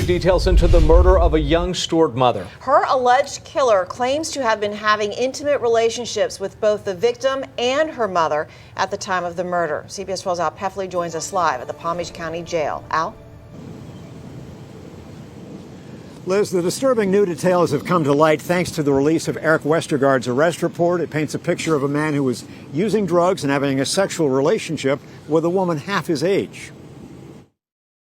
details into the murder of a young Stuart mother. Her alleged killer claims to have been having intimate relationships with both the victim and her mother at the time of the murder. CBS 12's Al Peffley joins us live at the Palm Beach County Jail. Al? Liz, the disturbing new details have come to light thanks to the release of Eric Westergard's arrest report. It paints a picture of a man who was using drugs and having a sexual relationship with a woman half his age.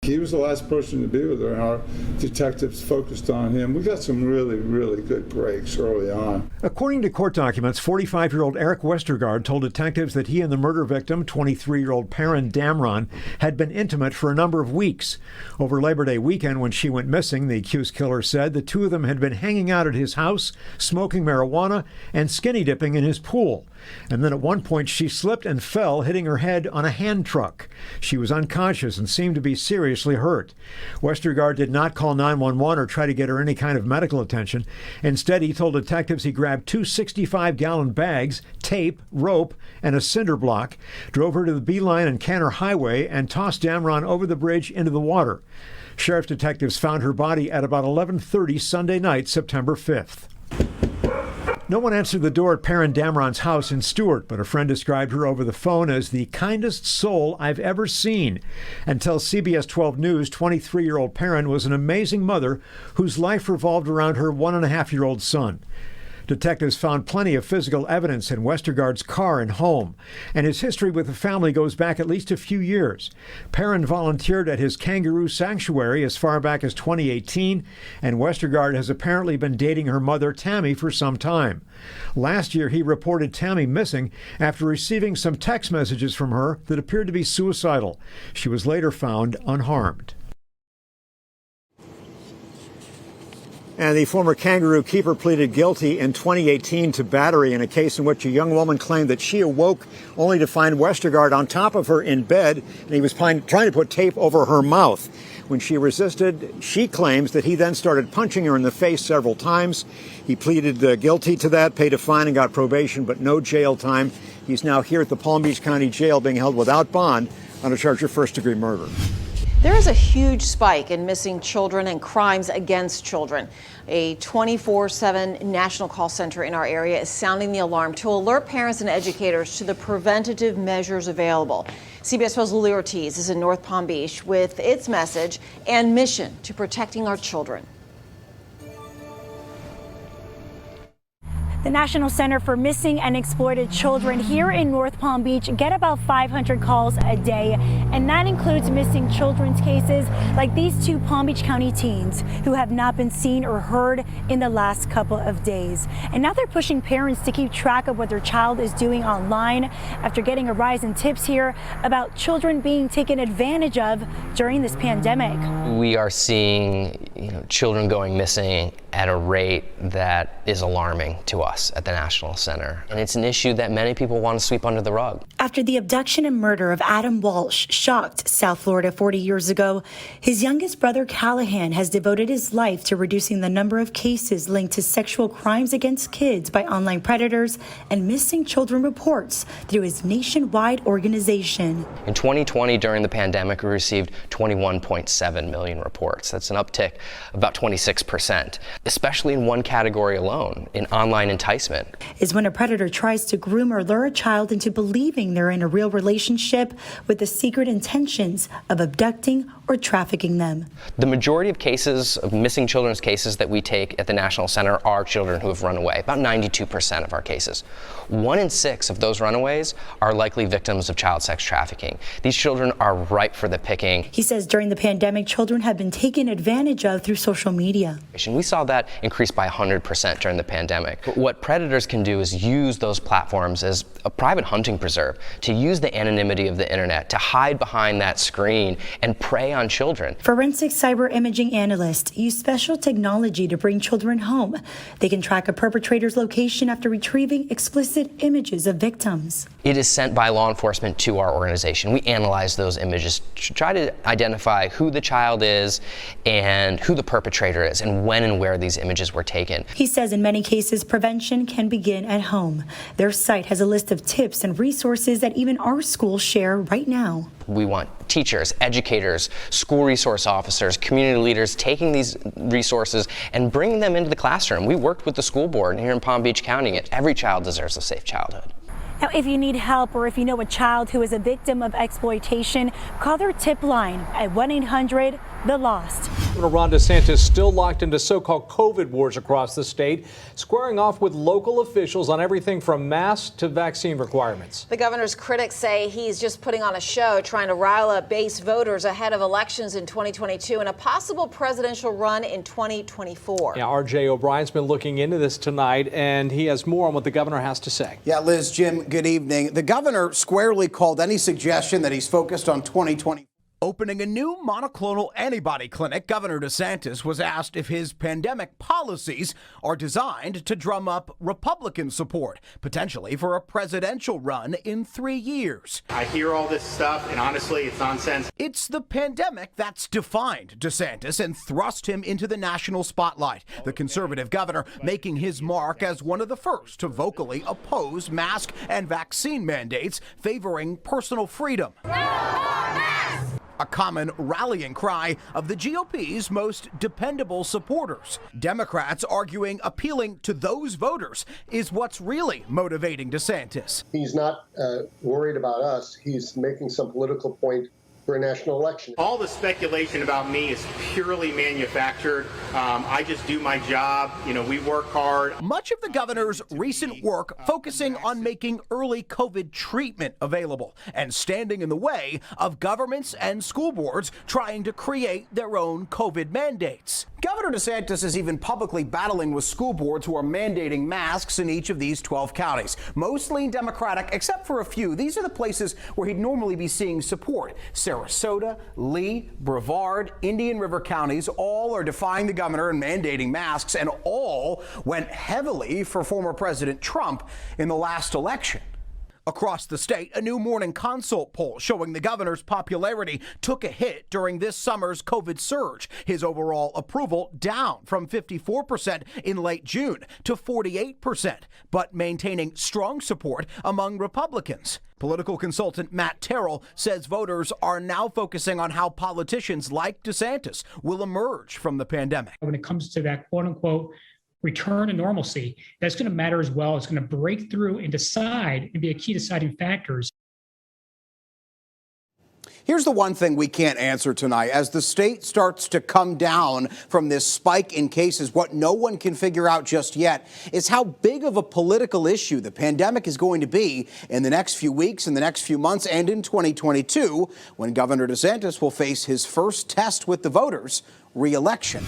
He was the last person to be with her, and our detectives focused on him. We got some really, really good breaks early on. According to court documents, 45-year-old Eric Westergard told detectives that he and the murder victim, 23-year-old Perrin Damron, had been intimate for a number of weeks. Over Labor Day weekend, when she went missing, the accused killer said the two of them had been hanging out at his house, smoking marijuana, and skinny dipping in his pool. And then at one point, she slipped and fell, hitting her head on a hand truck. She was unconscious and seemed to be seriously hurt. Westergard did not call 911 or try to get her any kind of medical attention. Instead, he told detectives he grabbed two 65-gallon bags, tape, rope, and a cinder block, drove her to the Beeline and Canner Highway, and tossed Damron over the bridge into the water. Sheriff's detectives found her body at about 11:30 Sunday night, September 5th. No one answered the door at Perrin Damron's house in Stuart, but a friend described her over the phone as the kindest soul I've ever seen. And tells CBS 12 News 23-year-old Perrin was an amazing mother whose life revolved around her 1.5-year-old son. Detectives found plenty of physical evidence in Westergard's car and home, and his history with the family goes back at least a few years. Perrin volunteered at his kangaroo sanctuary as far back as 2018, and Westergard has apparently been dating her mother, Tammy, for some time. Last year, he reported Tammy missing after receiving some text messages from her that appeared to be suicidal. She was later found unharmed. And the former kangaroo keeper pleaded guilty in 2018 to battery in a case in which a young woman claimed that she awoke only to find Westergard on top of her in bed, and he was trying to put tape over her mouth. When she resisted, she claims that he then started punching her in the face several times. He pleaded guilty to that, paid a fine, and got probation, but no jail time. He's now here at the Palm Beach County Jail being held without bond on a charge of first-degree murder. There is a huge spike in missing children and crimes against children. A 24/7 national call center in our area is sounding the alarm to alert parents and educators to the preventative measures available. CBS 12's Lily Ortiz is in North Palm Beach with its message and mission to protecting our children. The National Center for Missing and Exploited Children here in North Palm Beach get about 500 calls a day, and that includes missing children's cases like these two Palm Beach County teens who have not been seen or heard in the last couple of days. And now they're pushing parents to keep track of what their child is doing online after getting a rise in tips here about children being taken advantage of during this pandemic. We are seeing children going missing at a rate that is alarming to us at the National Center. And it's an issue that many people want to sweep under the rug. After the abduction and murder of Adam Walsh shocked South Florida 40 years ago, his youngest brother Callahan has devoted his life to reducing the number of cases linked to sexual crimes against kids by online predators and missing children reports through his nationwide organization. In 2020, during the pandemic, we received 21.7 million reports. That's an uptick of about 26%. Especially in one category alone, in online enticement. Is when a predator tries to groom or lure a child into believing they're in a real relationship with the secret intentions of abducting or trafficking them. The majority of cases, of missing children's cases that we take at the National Center are children who have run away, about 92% of our cases. 1 in 6 of those runaways are likely victims of child sex trafficking. These children are ripe for the picking. He says during the pandemic, children have been taken advantage of through social media. We saw that increase by 100% during the pandemic. But what predators can do is use those platforms as a private hunting preserve, to use the anonymity of the internet, to hide behind that screen and prey on children. Forensic cyber imaging analysts use special technology to bring children home. They can track a perpetrator's location after retrieving explicit images of victims. It is sent by law enforcement to our organization. We analyze those images to try to identify who the child is and who the perpetrator is and when and where these images were taken. He says in many cases, prevention can begin at home. Their site has a list of tips and resources that even our schools share right now. We want teachers, educators, school resource officers, community leaders taking these resources and bringing them into the classroom. We worked with the school board here in Palm Beach County, and every child deserves a safe childhood. Now, if you need help or if you know a child who is a victim of exploitation, call their tip line at 1-800-THE-LOST. Governor Ron DeSantis still locked into so-called COVID wars across the state, squaring off with local officials on everything from masks to vaccine requirements. The governor's critics say he's just putting on a show, trying to rile up base voters ahead of elections in 2022 and a possible presidential run in 2024. Yeah, R.J. O'Brien's been looking into this tonight, and he has more on what the governor has to say. Yeah, Liz, Jim, good evening. The governor squarely called any suggestion that he's focused on 2020. Opening a new monoclonal antibody clinic, Governor DeSantis was asked if his pandemic policies are designed to drum up Republican support, potentially for a presidential run in 3 years. I hear all this stuff, and honestly, it's nonsense. It's the pandemic that's defined DeSantis and thrust him into the national spotlight. The conservative governor making his mark as one of the first to vocally oppose mask and vaccine mandates, favoring personal freedom. A common rallying cry of the GOP's most dependable supporters. Democrats arguing appealing to those voters is what's really motivating DeSantis. He's not worried about us. He's making some political point for a national election. All the speculation about me is purely manufactured. I just do my job. You know, we work hard. Much of the governor's recent work focusing on making early COVID treatment available and standing in the way of governments and school boards trying to create their own COVID mandates. Governor DeSantis is even publicly battling with school boards who are mandating masks in each of these 12 counties. Mostly Democratic, except for a few. These are the places where he'd normally be seeing support. Sarasota, Lee, Brevard, Indian River counties all are defying the governor and mandating masks, and all went heavily for former President Trump in the last election. Across the state, a new Morning Consult poll showing the governor's popularity took a hit during this summer's COVID surge. His overall approval down from 54% in late June to 48%, but maintaining strong support among Republicans. Political consultant Matt Terrell says voters are now focusing on how politicians like DeSantis will emerge from the pandemic. When it comes to that quote unquote return to normalcy, that's going to matter as well. It's going to break through and decide and be a key deciding factors. Here's the one thing we can't answer tonight. As the state starts to come down from this spike in cases, what no one can figure out just yet is how big of a political issue the pandemic is going to be in the next few weeks, in the next few months, and in 2022, when Governor DeSantis will face his first test with the voters, re-election.